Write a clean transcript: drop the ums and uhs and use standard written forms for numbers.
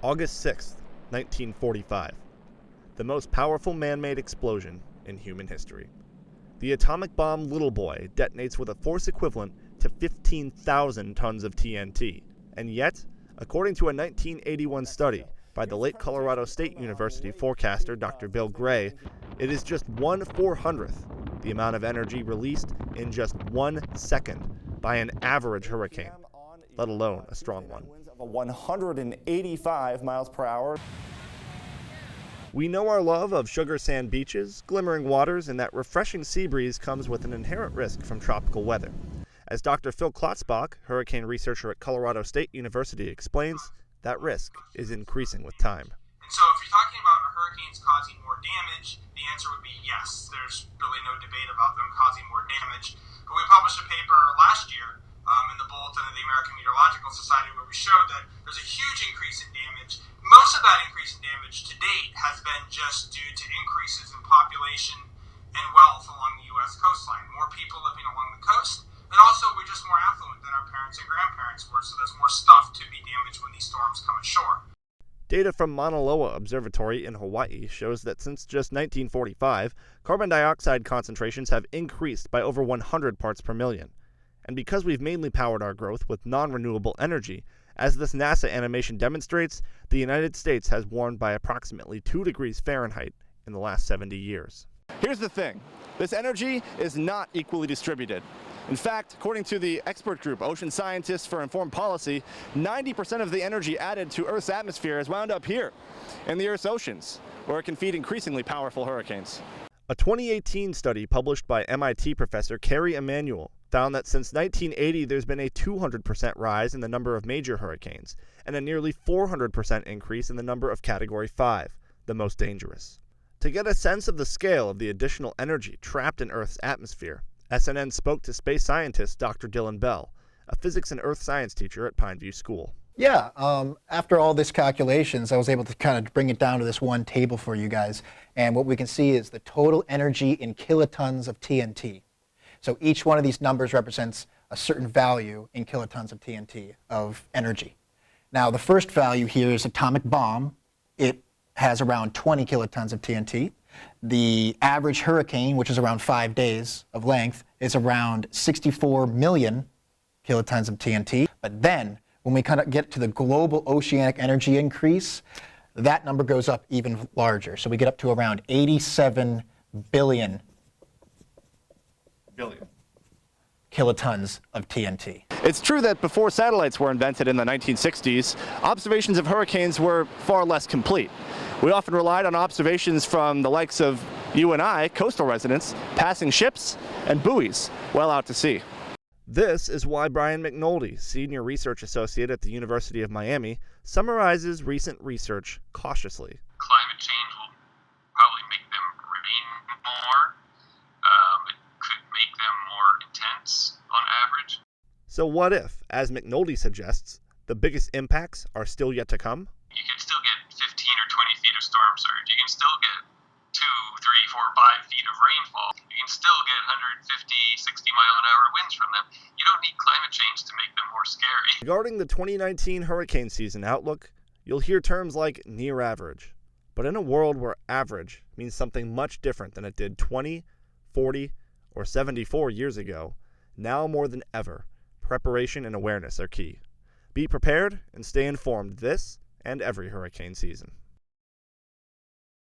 August 6th, 1945. The most powerful man-made explosion in human history. The atomic bomb Little Boy detonates with a force equivalent to 15,000 tons of TNT. And yet, according to a 1981 study by the late Colorado State University forecaster Dr. Bill Gray, it is just 1/400th the amount of energy released in just 1 second by an average hurricane, let alone a strong one. 185 miles per hour. We know our love of sugar sand beaches, glimmering waters, and that refreshing sea breeze comes with an inherent risk from tropical weather. As Dr. Phil Klotzbach, hurricane researcher at Colorado State University, explains, that risk is increasing with time. And so if you're talking about hurricanes causing more damage, the answer would be yes. There's really no debate about them causing more damage. But we published a paper last year in the Bulletin of the American Meteorological Society where we showed that there's a huge increase in damage. Most of that increase in damage to date has been just due to increases in population and wealth along the U.S. coastline. More people living along the coast, and also we're just more affluent than our parents and grandparents were, so there's more stuff to be damaged when these storms come ashore. Data from Mauna Loa Observatory in Hawaii shows that since just 1945, carbon dioxide concentrations have increased by over 100 parts per million. And because we've mainly powered our growth with non-renewable energy, as this NASA animation demonstrates, the United States has warmed by approximately 2 degrees Fahrenheit in the last 70 years. Here's the thing. This energy is not equally distributed. In fact, according to the expert group, Ocean Scientists for Informed Policy, 90% of the energy added to Earth's atmosphere has wound up here, in the Earth's oceans, where it can feed increasingly powerful hurricanes. A 2018 study published by MIT professor Kerry Emanuel found that since 1980 there's been a 200% rise in the number of major hurricanes, and a nearly 400% increase in the number of Category 5, the most dangerous. To get a sense of the scale of the additional energy trapped in Earth's atmosphere, SNN spoke to space scientist Dr. Dylan Bell, a physics and earth science teacher at Pineview School. Yeah, after all this calculations, I was able to kind of bring it down to this one table for you guys. And what we can see is the total energy in kilotons of TNT. So each one of these numbers represents a certain value in kilotons of TNT of energy. Now the first value here is atomic bomb. It has around 20 kilotons of TNT. The average hurricane, which is around 5 days of length, is around 64 million kilotons of TNT. But then, when we kind of get to the global oceanic energy increase, that number goes up even larger. So we get up to around 87 billion kilotons of TNT. It's true that before satellites were invented in the 1960s, observations of hurricanes were far less complete. We often relied on observations from the likes of you and I, coastal residents, passing ships and buoys well out to sea. This is why Brian McNoldy, Senior Research Associate at the University of Miami, summarizes recent research cautiously. Climate change will probably make them rain more. It could make them more intense on average. So what if, as McNoldy suggests, the biggest impacts are still yet to come? You can still get 15 or 20 feet of storm surge. You can still get 2, 3, 4, 5 feet of rainfall. You can still get 150, 60-mile-an-hour winds from them. You don't need climate change to make them more scary. Regarding the 2019 hurricane season outlook, you'll hear terms like near average. But in a world where average means something much different than it did 20, 40, or 74 years ago, now more than ever, preparation and awareness are key. Be prepared and stay informed this and every hurricane season.